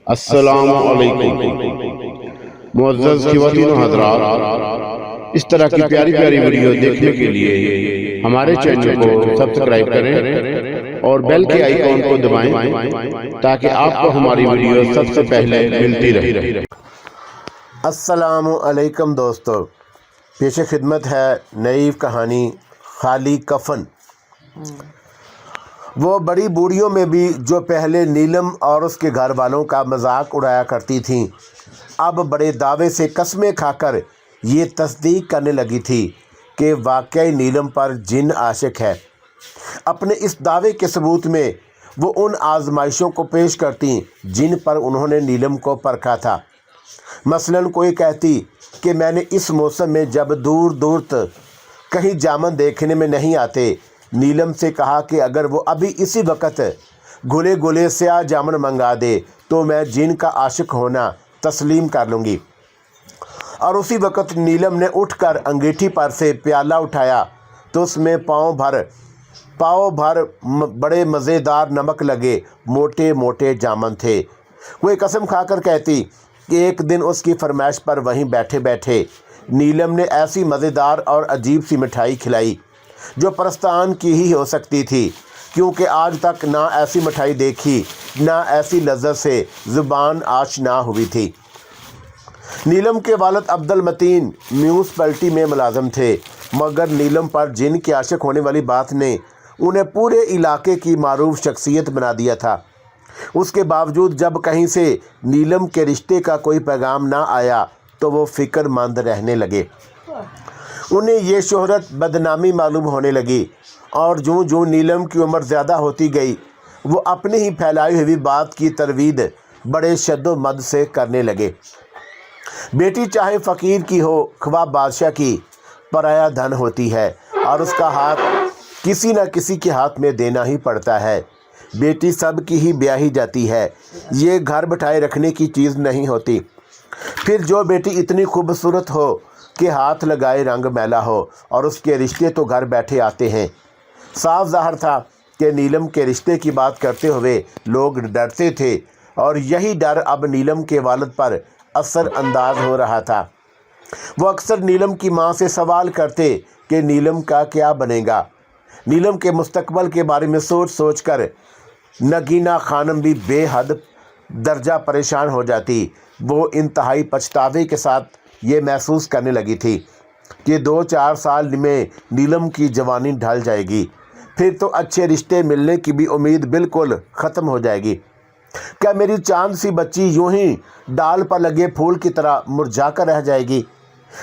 السلام علیکم معزز خواتین و حضرات، اس طرح کی پیاری پیاری ویڈیو دیکھنے کے لیے ہمارے چینل کو سبسکرائب کریں اور بیل کے آئیکن کو دبائیں تاکہ آپ کو ہماری ویڈیو سب سے پہلے ملتی رہے۔ السلام علیکم دوستو، پیش خدمت ہے نئی کہانی خالی کفن۔ وہ بڑی بوڑھیوں میں بھی جو پہلے نیلم اور اس کے گھر والوں کا مذاق اڑایا کرتی تھیں، اب بڑے دعوے سے قسمیں کھا کر یہ تصدیق کرنے لگی تھی کہ واقعی نیلم پر جن عاشق ہے۔ اپنے اس دعوے کے ثبوت میں وہ ان آزمائشوں کو پیش کرتی جن پر انہوں نے نیلم کو پرکھا تھا۔ مثلاً کوئی کہتی کہ میں نے اس موسم میں جب دور دور تک کہیں جامن دیکھنے میں نہیں آتے، نیلم سے کہا کہ اگر وہ ابھی اسی وقت گھلے گھلے سیاہ جامن منگا دے تو میں جن کا عاشق ہونا تسلیم کر لوں گی۔ اور اسی وقت نیلم نے اٹھ کر انگیٹھی پر سے پیالہ اٹھایا تو اس میں پاؤ بھر بڑے مزیدار نمک لگے موٹے موٹے جامن تھے۔ کوئی قسم کھا کر کہتی کہ ایک دن اس کی فرمائش پر وہیں بیٹھے بیٹھے نیلم نے ایسی مزیدار اور عجیب سی مٹھائی کھلائی جو پرستان کی ہی ہو سکتی تھی، کیونکہ آج تک نہ ایسی مٹھائی دیکھی نہ ایسی لذت سے زبان آشنا ہوئی تھی۔ نیلم کے والد عبد المتین میونسپلٹی میں ملازم تھے، مگر نیلم پر جن کے عاشق ہونے والی بات نے انہیں پورے علاقے کی معروف شخصیت بنا دیا تھا۔ اس کے باوجود جب کہیں سے نیلم کے رشتے کا کوئی پیغام نہ آیا تو وہ فکر مند رہنے لگے۔ انہیں یہ شہرت بدنامی معلوم ہونے لگی، اور جوں جوں نیلم کی عمر زیادہ ہوتی گئی وہ اپنی ہی پھیلائی ہوئی بات کی ترویج بڑے شد و مد سے کرنے لگے۔ بیٹی چاہے فقیر کی ہو خواہ بادشاہ کی، پرایا دھن ہوتی ہے اور اس کا ہاتھ کسی نہ کسی کے ہاتھ میں دینا ہی پڑتا ہے۔ بیٹی سب کی ہی بیاہی جاتی ہے، یہ گھر بٹھائے رکھنے کی چیز نہیں ہوتی۔ پھر جو بیٹی اتنی خوبصورت ہو کہ ہاتھ لگائے رنگ میلا ہو، اور اس کے رشتے تو گھر بیٹھے آتے ہیں۔ صاف ظاہر تھا کہ نیلم کے رشتے کی بات کرتے ہوئے لوگ ڈرتے تھے، اور یہی ڈر اب نیلم کے والد پر اثر انداز ہو رہا تھا۔ وہ اکثر نیلم کی ماں سے سوال کرتے کہ نیلم کا کیا بنے گا۔ نیلم کے مستقبل کے بارے میں سوچ سوچ کر نگینہ خانم بھی بے حد درجہ پریشان ہو جاتی۔ وہ انتہائی پچھتاوے کے ساتھ یہ محسوس کرنے لگی تھی کہ 2-4 سال میں نیلم کی جوانی ڈھل جائے گی، پھر تو اچھے رشتے ملنے کی بھی امید بالکل ختم ہو جائے گی۔ کیا میری چاند سی بچی یوں ہی ڈال پر لگے پھول کی طرح مرجھا کر رہ جائے گی؟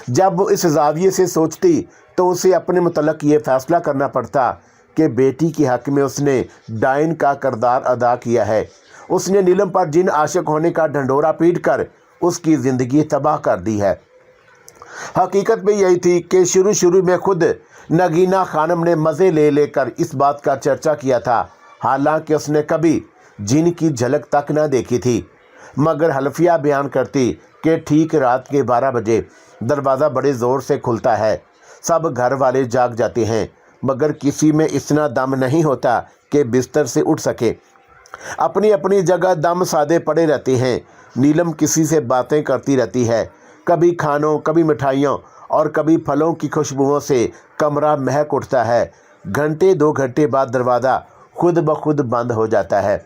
جب وہ اس زاویے سے سوچتی تو اسے اپنے متعلق یہ فیصلہ کرنا پڑتا کہ بیٹی کے حق میں اس نے ڈائن کا کردار ادا کیا ہے۔ اس نے نیلم پر جن عاشق ہونے کا ڈھنڈورا پیٹ کر اس کی زندگی تباہ کر دی ہے۔ حقیقت میں یہی تھی کہ شروع میں خود نگینہ خانم نے مزے لے لے کر اس بات کا چرچا کیا تھا، حالانکہ اس نے کبھی جن کی جھلک تک نہ دیکھی تھی، مگر حلفیہ بیان کرتی کہ ٹھیک رات کے 12 بجے دروازہ بڑے زور سے کھلتا ہے، سب گھر والے جاگ جاتے ہیں، مگر کسی میں اتنا دم نہیں ہوتا کہ بستر سے اٹھ سکے۔ اپنی اپنی جگہ دم سادے پڑے رہتے ہیں۔ نیلم کسی سے باتیں کرتی رہتی ہے، کبھی کھانوں، کبھی مٹھائیوں اور کبھی پھلوں کی خوشبوؤں سے کمرہ مہک اٹھتا ہے۔ گھنٹے 2 گھنٹے بعد دروازہ خود بخود بند ہو جاتا ہے۔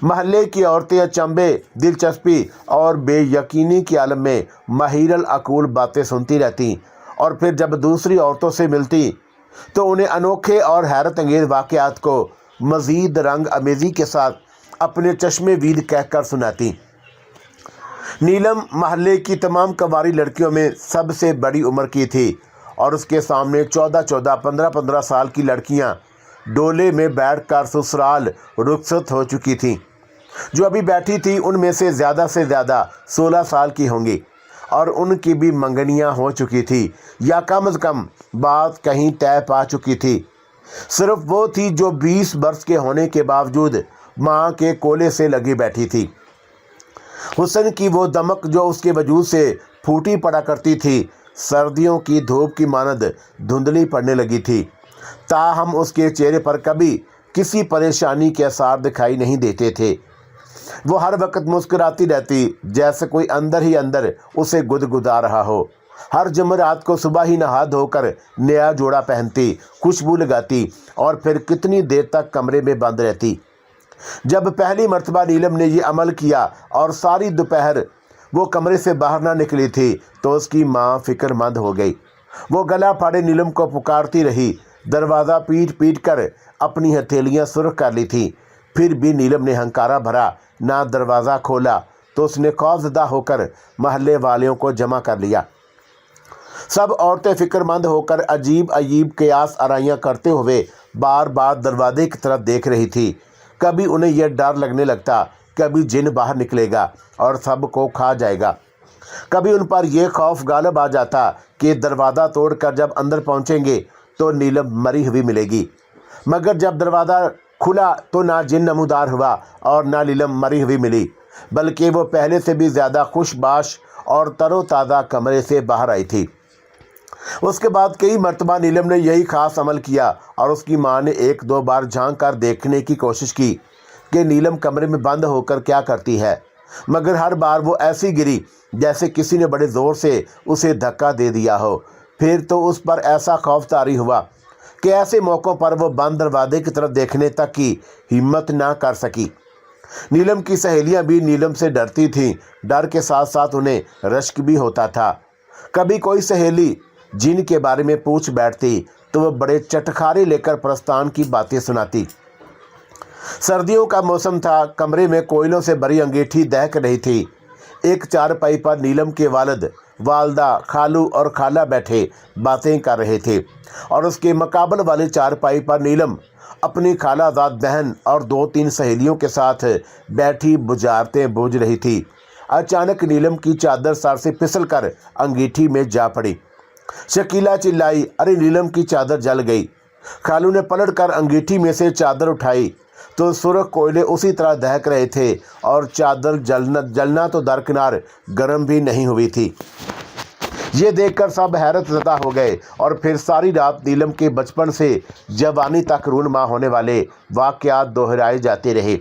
محلے کی عورتیں اچنبھے، دلچسپی اور بے یقینی کے عالم میں ماہر العقول باتیں سنتی رہتی، اور پھر جب دوسری عورتوں سے ملتی تو انہیں انوکھے اور حیرت انگیز واقعات کو مزید رنگ امیزی کے ساتھ اپنے چشمے وید کہہ کر سناتی۔ نیلم محلے کی تمام کنواری لڑکیوں میں سب سے بڑی عمر کی تھی، اور اس کے سامنے 14 15 سال کی لڑکیاں ڈولے میں بیٹھ کر سسرال رخصت ہو چکی تھیں۔ جو ابھی بیٹھی تھی ان میں سے زیادہ 16 سال کی ہوں گی، اور ان کی بھی منگنیاں ہو چکی تھی، یا کم از کم بات کہیں طے پا چکی تھی۔ صرف وہ تھی جو 20 برس کے ہونے کے باوجود ماں کے کولے سے لگی بیٹھی تھی۔ حسن کی وہ دمک جو اس کے وجود سے پھوٹی پڑا کرتی تھی، سردیوں کی دھوپ کی مانند دھندلی پڑنے لگی تھی، تاہم اس کے چہرے پر کبھی کسی پریشانی کے آثار دکھائی نہیں دیتے تھے۔ وہ ہر وقت مسکراتی رہتی، جیسے کوئی اندر ہی اندر اسے گدگدا رہا ہو۔ ہر جمعرات کو صبح ہی نہا دھو کر نیا جوڑا پہنتی، خوشبو لگاتی اور پھر کتنی دیر تک کمرے میں بند رہتی۔ جب پہلی مرتبہ نیلم نے یہ عمل کیا اور ساری دوپہر وہ کمرے سے باہر نہ نکلی تھی تو اس کی ماں فکر مند ہو گئی۔ وہ گلا پھاڑے نیلم کو پکارتی رہی، دروازہ پیٹ پیٹ کر اپنی ہتھیلیاں سرخ کر لی تھی، پھر بھی نیلم نے ہنکارا بھرا نہ دروازہ کھولا تو اس نے خوفزدہ ہو کر محلے والوں کو جمع کر لیا۔ سب عورتیں فکر مند ہو کر عجیب عجیب قیاس آرائیاں کرتے ہوئے بار بار دروازے کی طرف دیکھ رہی تھی۔ کبھی انہیں یہ ڈر لگنے لگتا کبھی جن باہر نکلے گا اور سب کو کھا جائے گا، کبھی ان پر یہ خوف غالب آ جاتا کہ دروازہ توڑ کر جب اندر پہنچیں گے تو نیلم مری ہوئی ملے گی، مگر جب دروازہ کھلا تو نہ جن نمودار ہوا اور نہ نیلم مری ہوئی ملی، بلکہ وہ پہلے سے بھی زیادہ خوش باش اور تر و تازہ کمرے سے باہر آئی تھی۔ اس کے بعد کئی مرتبہ نیلم نے یہی خاص عمل کیا اور اس کی ماں نے ایک دو بار جھانک کر دیکھنے کی کوشش کی کہ نیلم کمرے میں بند ہو کر کیا کرتی ہے، مگر ہر بار وہ ایسی گری جیسے کسی نے بڑے زور سے اسے دھکا دے دیا ہو۔ پھر تو اس پر ایسا خوف طاری ہوا کہ ایسے موقعوں پر وہ بند دروازے کی طرف دیکھنے تک کی ہمت نہ کر سکی۔ نیلم کی سہیلیاں بھی نیلم سے ڈرتی تھیں، ڈر کے ساتھ ساتھ انہیں رشک بھی ہوتا تھا۔ کبھی کوئی سہیلی جن کے بارے میں پوچھ بیٹھتی تو وہ بڑے چٹخارے لے کر پرستان کی باتیں سناتی۔ سردیوں کا موسم تھا، کمرے میں کوئلوں سے بھری انگیٹھی دہک رہی تھی۔ ایک چارپائی پر نیلم کے والد، والدہ، خالو اور خالہ بیٹھے باتیں کر رہے تھے اور اس کے مقابل والے چارپائی پر نیلم اپنی خالہ زاد بہن اور دو تین سہیلیوں کے ساتھ بیٹھی بجارتیں بوجھ رہی تھی۔ اچانک نیلم کی چادر سر سے پھسل کر انگیٹھی میں جا پڑی۔ شکیلا چلائی، ارے نیلم کی چادر جل گئی۔ خالو نے پلٹ کر انگیٹھی میں سے چادر اٹھائی تو سرخ کوئلے اسی طرح دہک رہے تھے اور چادر جلنا تو درکنار گرم بھی نہیں ہوئی تھی۔ یہ دیکھ کر سب حیرت زدہ ہو گئے اور پھر ساری رات نیلم کے بچپن سے جوانی تک رونما ہونے والے واقعات دہرائے جاتے رہے۔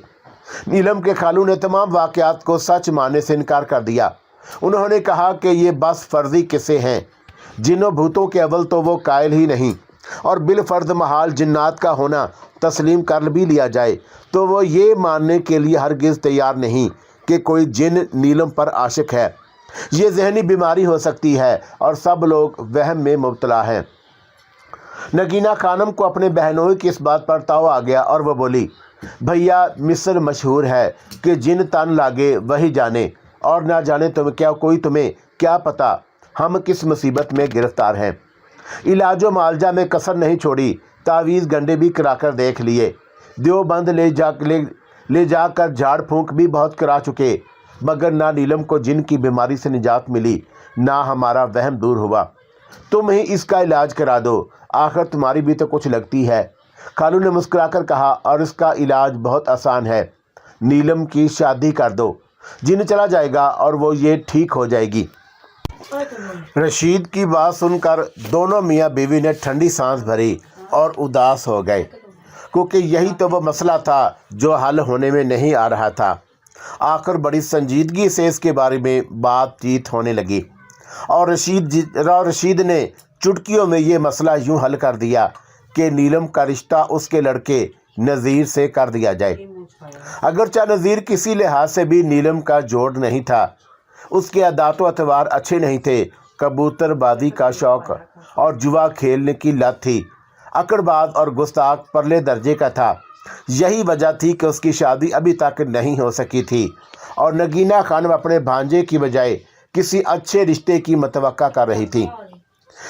نیلم کے خالو نے تمام واقعات کو سچ ماننے سے انکار کر دیا۔ انہوں نے کہا کہ یہ بس فرضی قصے ہیں، جنوں بھوتوں کے اول تو وہ قائل ہی نہیں، اور بالفرض محال جنات کا ہونا تسلیم کر بھی لیا جائے تو وہ یہ ماننے کے لیے ہرگز تیار نہیں کہ کوئی جن نیلم پر عاشق ہے۔ یہ ذہنی بیماری ہو سکتی ہے اور سب لوگ وہم میں مبتلا ہیں۔ نگینہ خانم کو اپنے بہنوئی کی اس بات پر تاؤ آ گیا اور وہ بولی، بھیا مثل مشہور ہے کہ جن تن لاگے وہی جانے، اور نہ جانے تمہیں کیا پتہ ہم کس مصیبت میں گرفتار ہیں۔ علاج و معالجہ میں کسر نہیں چھوڑی، تعویذ گنڈے بھی کرا کر دیکھ لیے، دیوبند لے جا کر جھاڑ پھونک بھی بہت کرا چکے، مگر نہ نیلم کو جن کی بیماری سے نجات ملی نہ ہمارا وہم دور ہوا۔ تم ہی اس کا علاج کرا دو، آخر تمہاری بھی تو کچھ لگتی ہے۔ خالو نے مسکرا کر کہا، اور اس کا علاج بہت آسان ہے، نیلم کی شادی کر دو، جن چلا جائے گا اور وہ یہ ٹھیک ہو جائے گی۔ رشید کی بات سن کر دونوں میاں بیوی نے ٹھنڈی سانس بھری اور اداس ہو گئے، کیونکہ یہی تو وہ مسئلہ تھا جو حل ہونے میں نہیں آ رہا تھا۔ آخر بڑی سنجیدگی سے اس کے بارے میں بات چیت ہونے لگی اور رشید نے چٹکیوں میں یہ مسئلہ یوں حل کر دیا کہ نیلم کا رشتہ اس کے لڑکے نذیر سے کر دیا جائے۔ اگرچہ نذیر کسی لحاظ سے بھی نیلم کا جوڑ نہیں تھا، اس کے عادات و اطوار اچھے نہیں تھے، کبوتر بازی کا شوق اور جوا کھیلنے کی لت تھی، اکڑ باز اور گستاخ پرلے درجے کا تھا۔ یہی وجہ تھی کہ اس کی شادی ابھی تک نہیں ہو سکی تھی اور نگینہ خانم اپنے بھانجے کی بجائے کسی اچھے رشتے کی متوقع کر رہی تھی۔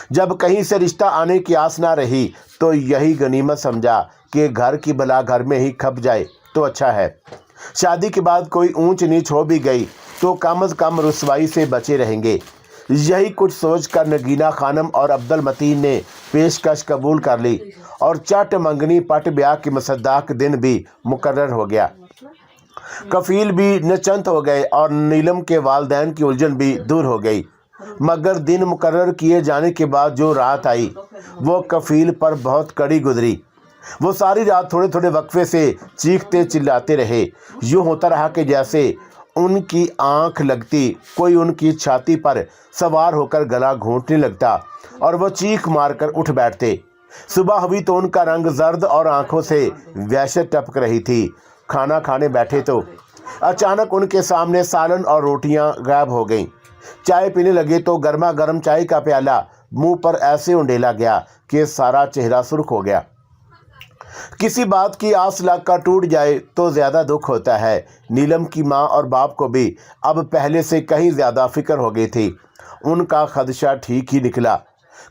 جب کہیں سے رشتہ آنے کی آس نہ رہی تو یہی غنیمت سمجھا کہ گھر کی بلا گھر میں ہی کھپ جائے تو اچھا ہے۔ شادی کے بعد کوئی اونچ نیچ ہو بھی گئی تو کم از کم رسوائی سے بچے رہیں گے۔ یہی کچھ سوچ کر نگینہ خانم اور عبد المتین نے پیشکش قبول کر لی اور چٹ منگنی پٹ بیاہ کے مصداق دن بھی مقرر ہو گیا۔ کفیل بھی نچنت ہو گئے اور نیلم کے والدین کی الجھن بھی دور ہو گئی، مگر دن مقرر کیے جانے کے بعد جو رات آئی وہ کفیل پر بہت کڑی گزری۔ وہ ساری رات تھوڑے تھوڑے وقفے سے چیختے چلاتے رہے۔ یوں ہوتا رہا کہ جیسے ان کی آنکھ لگتی کوئی ان کی چھاتی پر سوار ہو کر گلا گھونٹنے لگتا اور وہ چیخ مار کر اٹھ بیٹھتے۔ صبح ہوئی تو ان کا رنگ زرد اور آنکھوں سے وحشت ٹپک رہی تھی۔ کھانا کھانے بیٹھے تو اچانک ان کے سامنے سالن اور روٹیاں غائب ہو گئیں۔ چائے پینے لگے تو گرما گرم چائے کا پیالہ منہ پر ایسے انڈیلا گیا کہ سارا چہرہ سرخ ہو گیا۔ کسی بات کی آس لگ کر ٹوٹ جائے تو زیادہ دکھ ہوتا ہے۔ نیلم کی ماں اور باپ کو بھی اب پہلے سے کہیں زیادہ فکر ہو گئی تھی۔ ان کا خدشہ ٹھیک ہی نکلا۔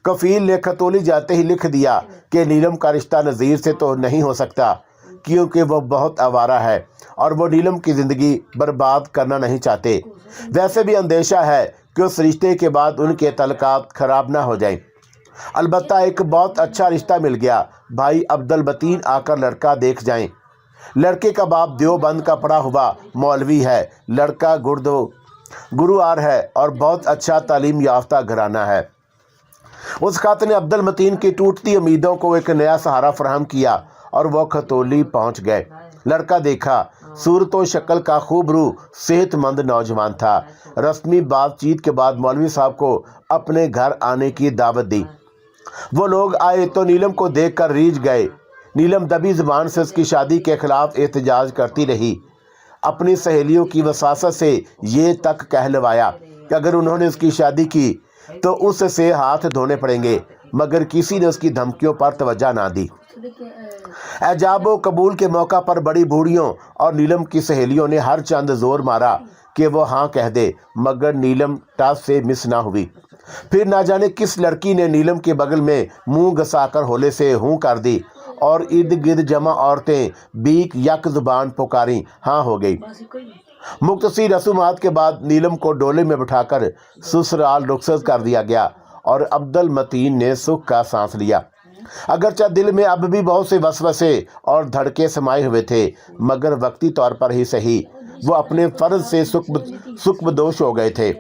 کفیل نے کھتولی جاتے ہی لکھ دیا کہ نیلم کا رشتہ نذیر سے تو نہیں ہو سکتا، کیونکہ وہ بہت آوارہ ہے اور وہ نیلم کی زندگی برباد کرنا نہیں چاہتے۔ ویسے بھی اندیشہ ہے کہ اس رشتے کے بعد ان کے تعلقات خراب نہ ہو جائیں۔ البتہ ایک بہت اچھا رشتہ مل گیا۔ بھائی عبد المتین آ کر لڑکا دیکھ جائیں۔ لڑکے کا باپ دیوبند کا پڑھا ہوا مولوی ہے۔ لڑکا گروار ہے اور بہت اچھا تعلیم یافتہ گھرانہ ہے۔ اس خط نے عبد المتین کی ٹوٹتی امیدوں کو ایک نیا سہارا فراہم کیا اور وہ کھتولی پہنچ گئے۔ لڑکا دیکھا۔ صورت و شکل کا خوب روح صحت مند نوجوان تھا۔ رسمی بات چیت کے بعد مولوی صاحب کو اپنے گھر آنے کی دعوت دی۔ وہ لوگ آئے تو نیلم کو دیکھ کر ریجھ گئے۔ نیلم دبی زبان سے اس کی شادی کے خلاف احتجاج کرتی رہی۔ اپنی سہیلیوں کی وساست سے یہ تک کہلوایا کہ اگر انہوں نے اس کی شادی کی تو اس سے ہاتھ دھونے پڑیں گے، مگر کسی نے اس کی دھمکیوں پر توجہ نہ دی۔ ایجاب و قبول کے موقع پر بڑی بوڑھیوں اور نیلم کی سہیلیوں نے ہر چند زور مارا کہ وہ ہاں کہہ دے، مگر نیلم ٹاس سے مس نہ ہوئی۔ پھر نہ جانے کس لڑکی نے نیلم کے بغل میں منہ گھسا کر ہولے سے ہوں کر دی اور ارد گرد جمع عورتیں بیک یک زبان پکاری ہاں ہو گئی۔ مختصر رسومات کے بعد نیلم کو ڈولے میں بٹھا کر سسرال رخصت کر دیا گیا اور عبد المتین نے سکھ کا سانس لیا۔ اگرچہ دل میں اب بھی بہت سے وسوسے اور دھڑکے سمائے ہوئے تھے، مگر وقتی طور پر ہی صحیح وہ اپنے فرض سے سکبدوش ہو گئے تھے۔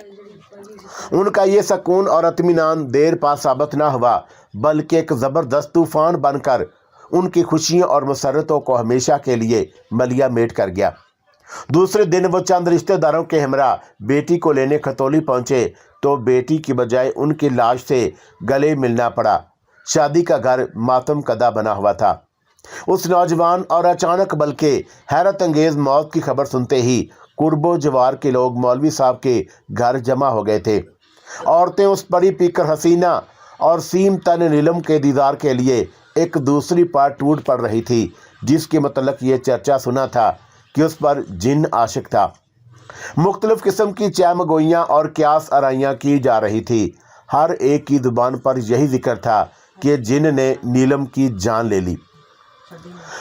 ان کا یہ سکون اور اطمینان دیر پا ثابت نہ ہوا، بلکہ ایک زبردست طوفان بن کر ان کی خوشیوں اور مسرتوں کو ہمیشہ کے لیے ملیا میٹ کر گیا۔ دوسرے دن وہ چند رشتہ داروں کے ہمراہ بیٹی کو لینے کھتولی پہنچے تو بیٹی کی بجائے ان کی لاش سے گلے ملنا پڑا۔ شادی کا گھر ماتم کدہ بنا ہوا تھا۔ اس نوجوان اور اچانک بلکہ حیرت انگیز موت کی خبر سنتے ہی قرب و جوار کے لوگ مولوی صاحب کے گھر جمع ہو گئے تھے۔ عورتیں اس بڑی پیکر حسینہ اور سیم تن نیلم کے دیدار کے لیے ایک دوسری پر ٹوٹ پڑ رہی تھی، جس کے متعلق یہ چرچا سنا تھا کہ اس پر جن عاشق تھا۔ مختلف قسم کی چیمگوئیاں اور قیاس آرائیاں کی جا رہی تھی۔ ہر ایک کی زبان پر یہی ذکر تھا کہ جن نے نیلم کی جان لے لی۔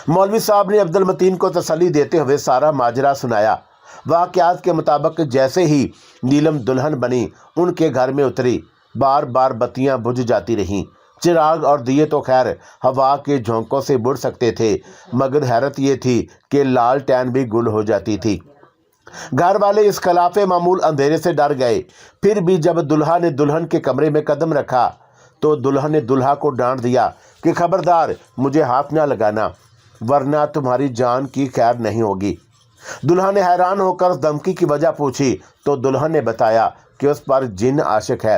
مولوی صاحب نے عبد المتین کو تسلی دیتے ہوئے سارا ماجرا سنایا۔ واقعات کے مطابق جیسے ہی نیلم دلہن بنی ان کے گھر میں اتری، بار بار بتیاں بجھ جاتی رہیں۔ چراغ اور دیے تو خیر ہوا کے جھونکوں سے بڑھ سکتے تھے، مگر حیرت یہ تھی کہ لالٹین بھی گل ہو جاتی تھی۔ گھر والے اس خلاف معمول اندھیرے سے ڈر گئے۔ پھر بھی جب دلہا نے دلہن کے کمرے میں قدم رکھا تو دلہن نے دلہا کو ڈانٹ دیا کہ خبردار مجھے ہاتھ نہ لگانا، ورنہ تمہاری جان کی خیر نہیں ہوگی۔ دلہا نے حیران ہو کر اس دھمکی کی وجہ پوچھی تو دلہن نے بتایا کہ اس پر جن عاشق ہے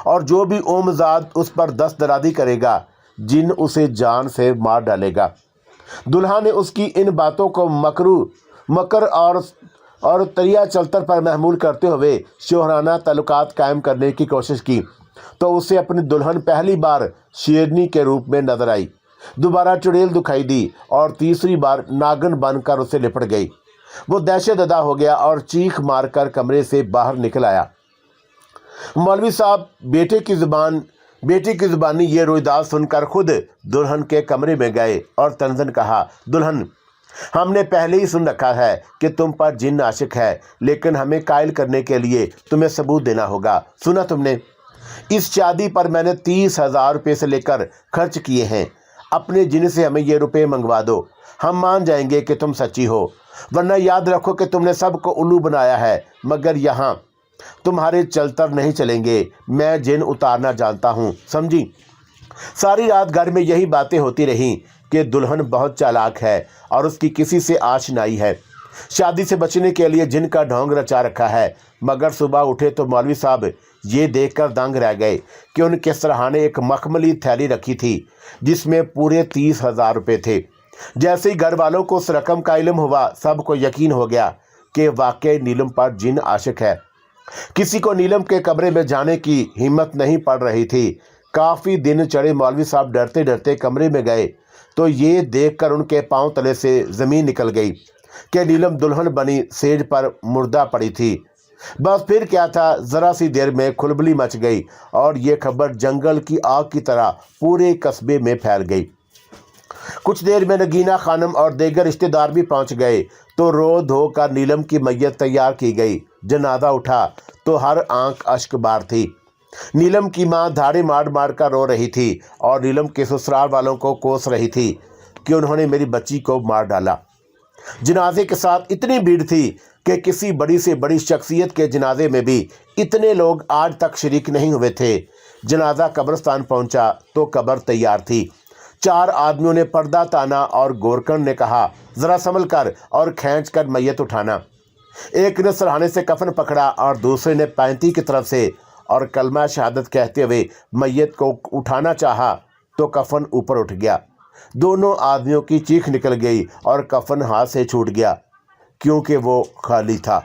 اور جو بھی اومزاد اس پر دست درازی کرے گا، جن اسے جان سے مار ڈالے گا۔ دلہا نے اس کی ان باتوں کو مکر اور تریا چلتر پر محمول کرتے ہوئے شوہرانہ تعلقات قائم کرنے کی کوشش کی تو اسے اپنی دلہن پہلی بار شیرنی کے روپ میں نظر آئی، دوبارہ چڑیل دکھائی دی اور تیسری بار ناگن بن کر اسے لپٹ گئی۔ وہ دہشت زدہ ہو گیا اور چیخ مار کر کمرے سے باہر نکل آیا۔ مولوی صاحب بیٹی کی زبانی یہ رویداد سن کر خود دلہن کے کمرے میں گئے اور تنزن کہا، دلہن، ہم نے پہلے ہی سن رکھا ہے کہ تم پر جن عاشق ہے، لیکن ہمیں قائل کرنے کے لیے تمہیں ثبوت دینا ہوگا۔ سنا تم نے؟ اس شادی پر میں نے 30,000 روپے سے لے کر خرچ کیے ہیں۔ اپنے جن سے ہمیں یہ روپے منگوا دو، ہم مان جائیں گے کہ تم سچی ہو، ورنہ یاد رکھو کہ تم نے سب کو الو بنایا ہے، مگر یہاں تمہارے چلتر نہیں چلیں گے۔ میں جن اتارنا جانتا ہوں، سمجھی؟ ساری رات گھر میں یہی باتیں ہوتی رہیں کہ دلہن بہت چالاک ہے اور اس کی کسی سے آشنائی ہے، شادی سے بچنے کے لیے جن کا ڈھونگ رچا رکھا ہے۔ مگر صبح اٹھے تو مولوی صاحب یہ دیکھ کر دنگ رہ گئے کہ ان کے سرہانے ایک مخملی تھیلی رکھی تھی جس میں پورے 30,000 روپے تھے۔ جیسے ہی گھر والوں کو اس رقم کا علم ہوا، سب کو یقین ہو گیا کہ واقعی نیلم پر جن عاشق ہے۔ کسی کو نیلم کے کمرے میں جانے کی ہمت نہیں پڑ رہی تھی۔ کافی دن چڑھے مولوی صاحب ڈرتے ڈرتے کمرے میں گئے تو یہ دیکھ کر ان کے پاؤں تلے سے زمین نکل گئی کہ نیلم دلہن بنی سیج پر مردہ پڑی تھی۔ بس پھر کیا تھا، ذرا سی دیر میں کھلبلی مچ گئی اور یہ خبر جنگل کی آگ کی طرح پورے قصبے میں پھیل گئی۔ کچھ دیر میں نگینہ خانم اور دیگر رشتہ دار بھی پہنچ گئے تو رو دھو کر نیلم کی میت تیار کی گئی۔ جنازہ اٹھا تو ہر آنکھ اشک بار تھی۔ نیلم کی ماں دھاڑے مار مار کر رو رہی تھی اور نیلم کے سسرال والوں کو کوس رہی تھی کہ انہوں نے میری بچی کو مار ڈالا۔ جنازے کے ساتھ اتنی بھیڑ تھی کہ کسی بڑی سے بڑی شخصیت کے جنازے میں بھی اتنے لوگ آج تک شریک نہیں ہوئے تھے۔ جنازہ قبرستان پہنچا تو قبر تیار تھی۔ 4 آدمیوں نے پردہ تانا اور گورکن نے کہا ذرا سنبھل کر اور کھینچ کر میت اٹھانا۔ ایک نے سرہانے سے کفن پکڑا اور دوسرے نے پینتی کی طرف سے اور کلمہ شہادت کہتے ہوئے میت کو اٹھانا چاہا تو کفن اوپر اٹھ گیا۔ دونوں آدمیوں کی چیخ نکل گئی اور کفن ہاتھ سے چھوٹ گیا کیونکہ وہ خالی تھا۔